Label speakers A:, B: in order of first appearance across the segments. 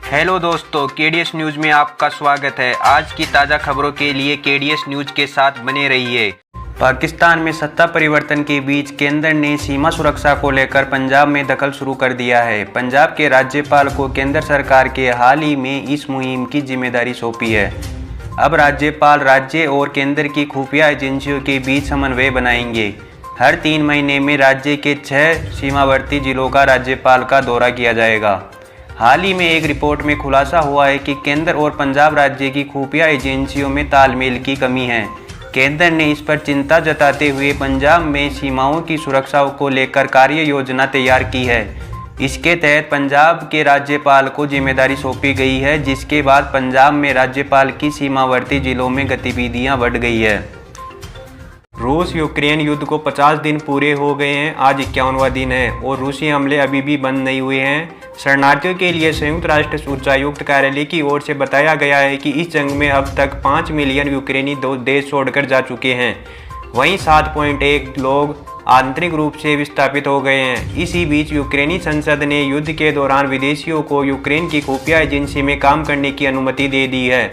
A: Hello दोस्तों, KDS news में आपका स्वागत है। आज की ताज़ा खबरों के लिए केडीएस न्यूज़ के साथ बने रहिए। पाकिस्तान में सत्ता परिवर्तन के बीच केंद्र ने सीमा सुरक्षा को लेकर पंजाब में दखल शुरू कर दिया है। पंजाब के राज्यपाल को केंद्र सरकार के हाल ही में इस मुहिम की जिम्मेदारी सौंपी है। अब राज्यपाल राज्य और केंद्र की खुफिया एजेंसियों के बीच समन्वय बनाएंगे। हर 3 महीने में राज्य के 6 सीमावर्ती जिलों का राज्यपाल का दौरा किया जाएगा। हाल ही में एक रिपोर्ट में खुलासा हुआ है कि केंद्र और पंजाब राज्य की खुफिया एजेंसियों में तालमेल की कमी है। केंद्र ने इस पर चिंता जताते हुए पंजाब में सीमाओं की सुरक्षा को लेकर कार्य योजना तैयार की है। इसके तहत पंजाब के राज्यपाल को जिम्मेदारी सौंपी गई है, जिसके बाद पंजाब में राज्यपाल की सीमावर्ती जिलों में गतिविधियां बढ़ गई है। रूस यूक्रेन युद्ध को 50 दिन पूरे हो गए हैं। आज 51वां दिन है और रूसी हमले अभी भी बंद नहीं हुए हैं। शरणार्थियों के लिए संयुक्त राष्ट्र उच्चायुक्त कार्यालय की ओर से बताया गया है कि इस जंग में अब तक 5 मिलियन यूक्रेनी देश छोड़कर जा चुके हैं। वहीं 7.1 लोग आंतरिक रूप से विस्थापित हो गए हैं। इसी बीच यूक्रेनी संसद ने युद्ध के दौरान विदेशियों को यूक्रेन की खुफिया एजेंसी में काम करने की अनुमति दे दी है।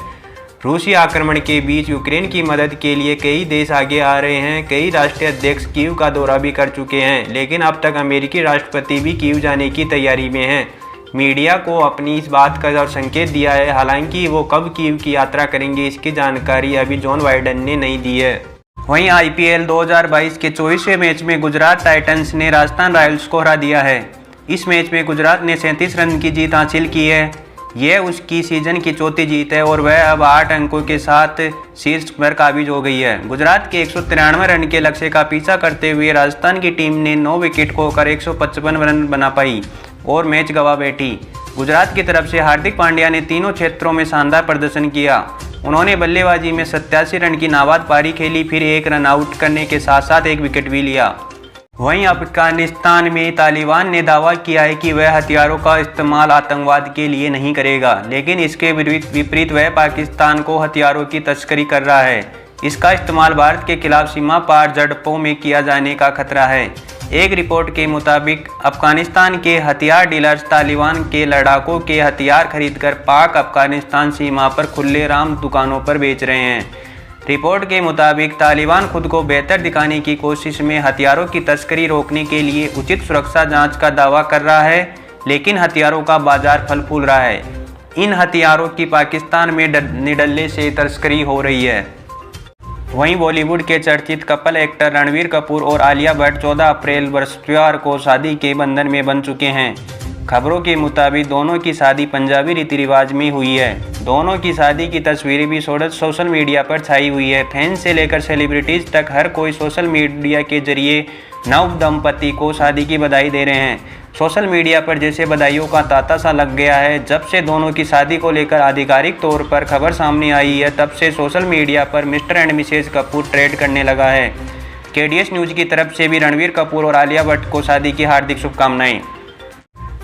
A: रूसी आक्रमण के बीच यूक्रेन की मदद के लिए कई देश आगे आ रहे हैं। कई राष्ट्रीय अध्यक्ष कीव का दौरा भी कर चुके हैं, लेकिन अब तक अमेरिकी राष्ट्रपति भी कीव जाने की तैयारी में हैं। मीडिया को अपनी इस बात का संकेत दिया है, हालांकि वो कब कीव की यात्रा करेंगे इसकी जानकारी अभी जॉन बाइडेन ने नहीं दी है। वहीं आईपीएल 2022 के 24वें मैच में गुजरात टाइटंस ने राजस्थान रॉयल्स को हरा दिया है। इस मैच में गुजरात ने 37 रन की जीत हासिल की है। यह उसकी सीजन की चौथी जीत है और वह अब 8 अंकों के साथ शीर्ष पर काबिज हो गई है। गुजरात के 193 रन के लक्ष्य का पीछा करते हुए राजस्थान की टीम ने 9 विकेट खोकर 155 रन बना पाई और मैच गंवा बैठी। गुजरात की तरफ से हार्दिक पांड्या ने तीनों क्षेत्रों में शानदार प्रदर्शन किया। उन्होंने बल्लेबाजी में 87 रन की नाबाद पारी खेली, फिर 1 रन आउट करने के साथ साथ 1 विकेट भी लिया। वहीं अफगानिस्तान में तालिबान ने दावा किया है कि वह हथियारों का इस्तेमाल आतंकवाद के लिए नहीं करेगा, लेकिन इसके विपरीत वह पाकिस्तान को हथियारों की तस्करी कर रहा है। इसका इस्तेमाल भारत के खिलाफ सीमा पार झड़पों में किया जाने का खतरा है। एक रिपोर्ट के मुताबिक अफगानिस्तान के हथियार डीलर्स तालिबान के लड़ाकों के हथियार खरीदकर पाक अफगानिस्तान सीमा पर खुलेआम दुकानों पर बेच रहे हैं। रिपोर्ट के मुताबिक तालिबान खुद को बेहतर दिखाने की कोशिश में हथियारों की तस्करी रोकने के लिए उचित सुरक्षा जांच का दावा कर रहा है, लेकिन हथियारों का बाजार फल फूल रहा है। इन हथियारों की पाकिस्तान में निडल्ले से तस्करी हो रही है। वहीं बॉलीवुड के चर्चित कपल एक्टर रणबीर कपूर और आलिया भट्ट 14 अप्रैल बृहस्पतिवार को शादी के बंधन में बंध चुके हैं। खबरों के मुताबिक दोनों की शादी पंजाबी रीति रिवाज में हुई है। दोनों की शादी की तस्वीरें भी सोशल मीडिया पर छाई हुई है। फैंस से लेकर सेलिब्रिटीज तक हर कोई सोशल मीडिया के जरिए नव दंपति को शादी की बधाई दे रहे हैं। सोशल मीडिया पर जैसे बधाइयों का तांता सा लग गया है। जब से दोनों की शादी को लेकर आधिकारिक तौर पर खबर सामने आई है, तब से सोशल मीडिया पर mister and Mrs Kapoor trend करने लगा है। केडीएस न्यूज़ की तरफ से भी रणबीर कपूर और आलिया भट्ट को शादी की हार्दिक शुभकामनाएं।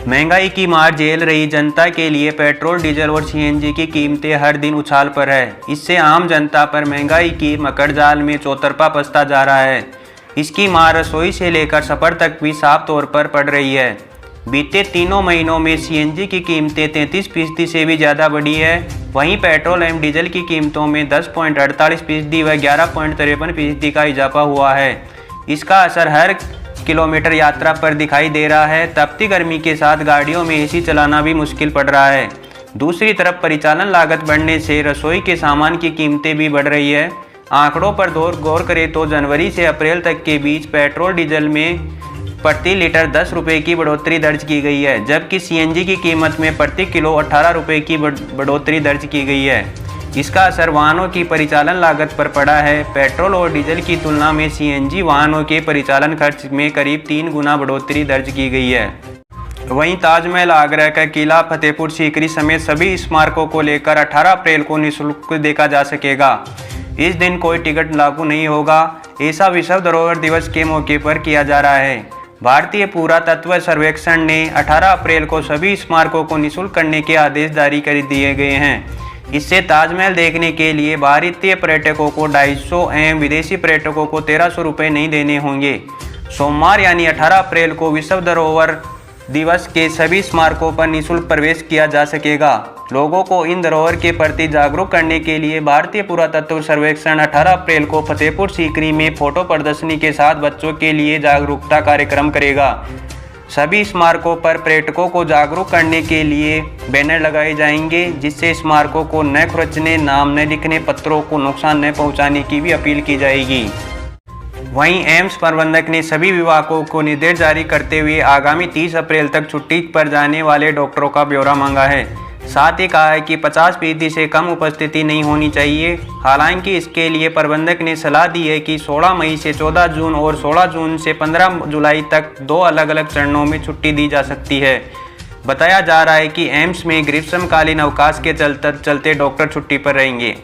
A: महंगाई की मार झेल रही जनता के लिए पेट्रोल, डीजल और सीएनजी की कीमतें हर दिन उछाल पर है। इससे आम जनता पर महंगाई की मकड़जाल में चौतरफा फंसता जा रहा है। इसकी मार रसोई से लेकर सफ़र तक भी साफ तौर पर पड़ रही है। बीते 3 महीनों में सीएनजी की कीमतें 33% से भी ज़्यादा बढ़ी है। वहीं पेट्रोल एवं डीजल की कीमतों में 10.48% व 11.53% का इजाफा हुआ है। इसका असर हर किलोमीटर यात्रा पर दिखाई दे रहा है। तपती गर्मी के साथ गाड़ियों में एसी चलाना भी मुश्किल पड़ रहा है। दूसरी तरफ परिचालन लागत बढ़ने से रसोई के सामान की कीमतें भी बढ़ रही है। आंकड़ों पर गौर करें तो जनवरी से अप्रैल तक के बीच पेट्रोल डीजल में प्रति लीटर 10 रुपये की बढ़ोतरी दर्ज की गई है, जबकि सीएनजी की कीमत में प्रति किलो 18 रुपये की बढ़ोतरी दर्ज की गई है। इसका असर वाहनों की परिचालन लागत पर पड़ा है। पेट्रोल और डीजल की तुलना में सीएनजी वाहनों के परिचालन खर्च में करीब 3 गुना बढ़ोतरी दर्ज की गई है। वहीं ताजमहल, आगरा का किला, फतेहपुर सीकरी समेत सभी स्मारकों को लेकर 18 अप्रैल को निःशुल्क देखा जा सकेगा। इस दिन कोई टिकट लागू नहीं होगा। ऐसा विश्व धरोहर दिवस के मौके पर किया जा रहा है। भारतीय पुरातत्व सर्वेक्षण ने 18 अप्रैल को सभी स्मारकों को निःशुल्क करने के आदेश जारी कर दिए गए हैं। इससे ताजमहल देखने के लिए भारतीय पर्यटकों को 250 एवं विदेशी पर्यटकों को 1300 रुपये नहीं देने होंगे। सोमवार यानी 18 अप्रैल को विश्व धरोहर दिवस के सभी स्मारकों पर निःशुल्क प्रवेश किया जा सकेगा। लोगों को इन धरोहर के प्रति जागरूक करने के लिए भारतीय पुरातत्व सर्वेक्षण 18 अप्रैल को फतेहपुर सीकरी में फोटो प्रदर्शनी के साथ बच्चों के लिए जागरूकता कार्यक्रम करेगा। सभी स्मारकों पर पर्यटकों को जागरूक करने के लिए बैनर लगाए जाएंगे, जिससे स्मारकों को न खुरचने, नाम न लिखने, पत्रों को नुकसान न पहुंचाने की भी अपील की जाएगी। वहीं एम्स प्रबंधक ने सभी विभागों को निर्देश जारी करते हुए आगामी 30 अप्रैल तक छुट्टी पर जाने वाले डॉक्टरों का ब्यौरा मांगा है। साथ ही कहा है कि 50% से कम उपस्थिति नहीं होनी चाहिए। हालांकि इसके लिए प्रबंधक ने सलाह दी है कि 16 मई से 14 जून और 16 जून से 15 जुलाई तक 2 अलग-अलग चरणों में छुट्टी दी जा सकती है। बताया जा रहा है कि एम्स में ग्रीष्मकालीन अवकाश के चलते डॉक्टर छुट्टी पर रहेंगे।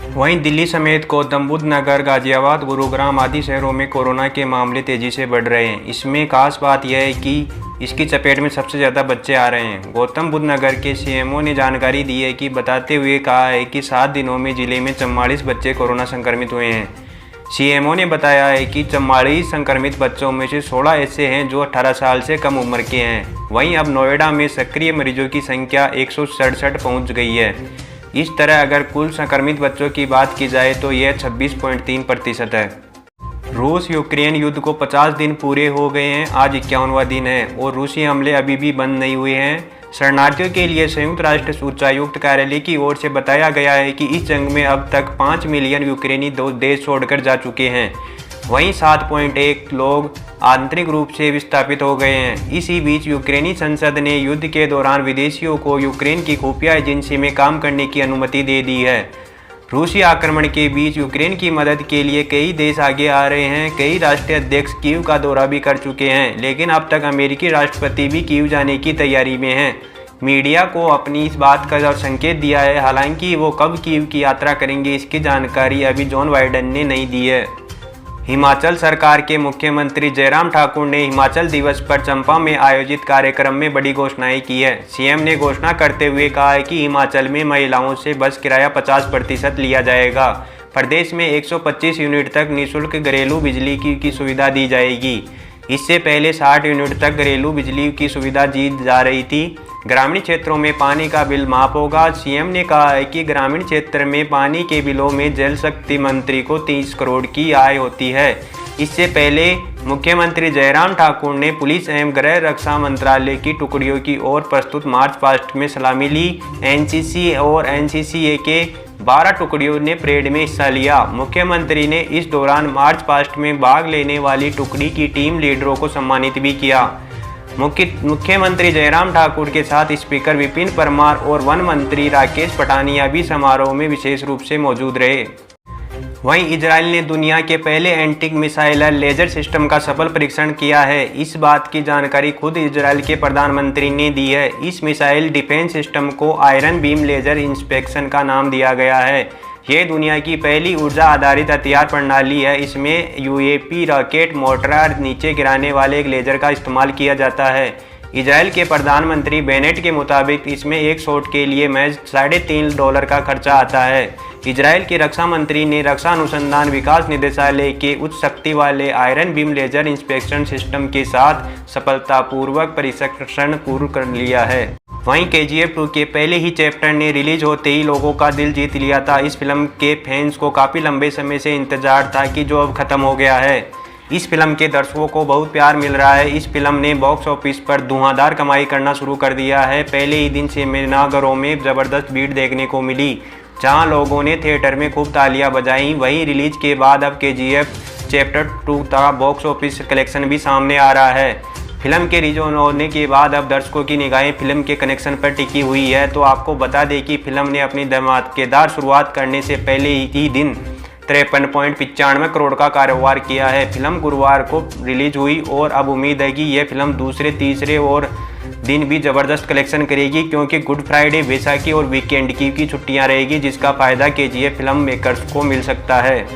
A: वहीं दिल्ली समेत गौतम बुद्ध नगर, गाजियाबाद, गुरुग्राम आदि शहरों में कोरोना के मामले तेजी से बढ़ रहे हैं। इसमें खास बात यह है कि इसकी चपेट में सबसे ज़्यादा बच्चे आ रहे हैं। गौतम बुद्ध नगर के सीएमओ ने जानकारी दी है कि बताते हुए कहा है कि 7 दिनों में जिले में 44 बच्चे कोरोना संक्रमित हुए हैं। सीएमओ ने बताया है कि 44 संक्रमित बच्चों में से 16 ऐसे हैं जो 18 साल से कम उम्र के हैं। वहीं अब नोएडा में सक्रिय मरीजों की संख्या 167 पहुँच गई है। इस तरह अगर कुल संक्रमित बच्चों की बात की जाए तो यह 26.3% है। रूस यूक्रेन युद्ध को 50 दिन पूरे हो गए हैं। आज 51वां दिन है और रूसी हमले अभी भी बंद नहीं हुए हैं। शरणार्थियों के लिए संयुक्त राष्ट्र उच्चायुक्त कार्यालय की ओर से बताया गया है कि इस जंग में अब तक 5 मिलियन यूक्रेनी देश छोड़कर जा चुके हैं। वहीं 7.1 लोग आंतरिक रूप से विस्थापित हो गए हैं। इसी बीच यूक्रेनी संसद ने युद्ध के दौरान विदेशियों को यूक्रेन की खुफिया एजेंसी में काम करने की अनुमति दे दी है। रूसी आक्रमण के बीच यूक्रेन की मदद के लिए कई देश आगे आ रहे हैं। कई राष्ट्रीय अध्यक्ष कीव का दौरा भी कर चुके हैं, लेकिन अब तक अमेरिकी राष्ट्रपति भी कीव जाने की तैयारी में हैं। मीडिया को अपनी इस बात का संकेत दिया है। हालांकि वो कब कीव की यात्रा करेंगे इसकी जानकारी अभी जॉन बाइडेन ने नहीं दी है। हिमाचल सरकार के मुख्यमंत्री जयराम ठाकुर ने हिमाचल दिवस पर चंबा में आयोजित कार्यक्रम में बड़ी घोषणाएं की है। सीएम ने घोषणा करते हुए कहा है कि हिमाचल में महिलाओं से बस किराया 50% लिया जाएगा। प्रदेश में 125 यूनिट तक निःशुल्क घरेलू बिजली की सुविधा दी जाएगी। इससे पहले 60 यूनिट तक घरेलू बिजली की सुविधा दी जा रही थी। ग्रामीण क्षेत्रों में पानी का बिल माफ होगा। सीएम ने कहा है कि ग्रामीण क्षेत्र में पानी के बिलों में जल शक्ति मंत्री को 30 करोड़ की आय होती है। इससे पहले मुख्यमंत्री जयराम ठाकुर ने पुलिस एवं गृह रक्षा मंत्रालय की टुकड़ियों की ओर प्रस्तुत मार्च पास्ट में सलामी ली। एनसीसी और एनसीसीए के 12 टुकड़ियों ने परेड में हिस्सा लिया। मुख्यमंत्री ने इस दौरान मार्च पास्ट में भाग लेने वाली टुकड़ी की टीम लीडरों को सम्मानित भी किया। मुख्यमंत्री जयराम ठाकुर के साथ स्पीकर विपिन परमार और वन मंत्री राकेश पठानिया भी समारोह में विशेष रूप से मौजूद रहे। वहीं इजराइल ने दुनिया के पहले एंटी मिसाइल लेजर सिस्टम का सफल परीक्षण किया है। इस बात की जानकारी खुद इजराइल के प्रधानमंत्री ने दी है। इस मिसाइल डिफेंस सिस्टम को आयरन बीम लेजर इंस्पेक्शन का नाम दिया गया है। ये दुनिया की पहली ऊर्जा आधारित हथियार प्रणाली है। इसमें यूएपी रॉकेट मोटर नीचे गिराने वाले एक लेजर का इस्तेमाल किया जाता है। इजराइल के प्रधानमंत्री बेनेट के मुताबिक इसमें एक शॉट के लिए महज $3.5 का खर्चा आता है। इजराइल के रक्षा मंत्री ने रक्षा अनुसंधान विकास निदेशालय के उच्च शक्ति वाले iron beam laser inspection system के साथ सफलतापूर्वक परीक्षण पूर्ण कर लिया है। वहीं KGF 2 के पहले ही चैप्टर ने रिलीज होते ही लोगों का दिल जीत लिया था। इस फिल्म के फैंस को काफ़ी लंबे समय से इंतजार था कि जो अब खत्म हो गया है। इस फिल्म के दर्शकों को बहुत प्यार मिल रहा है। इस फिल्म ने बॉक्स ऑफिस पर धुआंधार कमाई करना शुरू कर दिया है। पहले ही दिन से सिनेमाघरों में ज़बरदस्त भीड़ देखने को मिली, जहां लोगों ने थिएटर में खूब तालियां बजाईं। वहीं रिलीज के बाद अब KGF चैप्टर 2 का बॉक्स ऑफिस कलेक्शन भी सामने आ रहा है। फिल्म के रिलीज होने के बाद अब दर्शकों की निगाहें फिल्म के कनेक्शन पर टिकी हुई है। तो आपको बता दें कि फिल्म ने अपनी धमाकेदार शुरुआत करने से पहले ही दिन 53.95 करोड़ का कारोबार किया है। फिल्म गुरुवार को रिलीज हुई और अब उम्मीद है कि यह फिल्म दूसरे, तीसरे और दिन भी ज़बरदस्त कलेक्शन करेगी, क्योंकि गुड फ्राइडे, बैसाखी और वीकेंड की छुट्टियां रहेगी, जिसका फ़ायदा KGF फिल्म मेकर्स को मिल सकता है।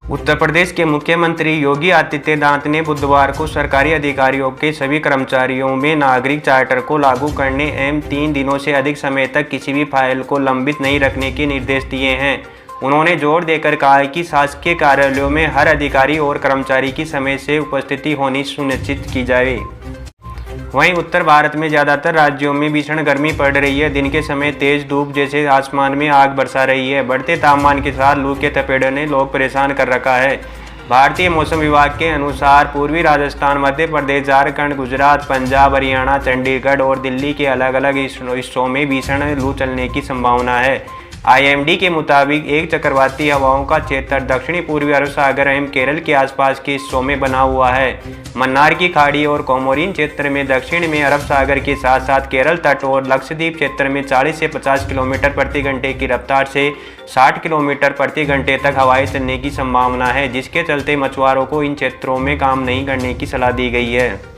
A: उत्तर प्रदेश के मुख्यमंत्री योगी आदित्यनाथ ने बुधवार को सरकारी अधिकारियों के सभी कर्मचारियों में नागरिक चार्टर को लागू करने एवं 3 दिनों से अधिक समय तक किसी भी फाइल को लंबित नहीं रखने के निर्देश दिए हैं। उन्होंने जोर देकर कहा है कि शासकीय कार्यालयों में हर अधिकारी और कर्मचारी की समय से उपस्थिति होनी सुनिश्चित की जाए। वहीं उत्तर भारत में ज़्यादातर राज्यों में भीषण गर्मी पड़ रही है। दिन के समय तेज धूप जैसे आसमान में आग बरसा रही है। बढ़ते तापमान के साथ लू के थपेड़े ने लोग परेशान कर रखा है। भारतीय मौसम विभाग के अनुसार पूर्वी राजस्थान, मध्य प्रदेश, झारखंड, गुजरात, पंजाब, हरियाणा, चंडीगढ़ और दिल्ली के अलग अलग हिस्सों में भीषण लू चलने की संभावना है। IMD के मुताबिक एक चक्रवाती हवाओं का क्षेत्र दक्षिणी पूर्वी अरब सागर एवं केरल के आसपास के हिस्सों में बना हुआ है। मन्नार की खाड़ी और कोमोरिन क्षेत्र में दक्षिण में अरब सागर के साथ साथ केरल तट और लक्षद्वीप क्षेत्र में 40 से 50 किलोमीटर प्रति घंटे की रफ्तार से 60 किलोमीटर प्रति घंटे तक हवाएं चलने की संभावना है, जिसके चलते मछुआरों को इन क्षेत्रों में काम नहीं करने की सलाह दी गई है।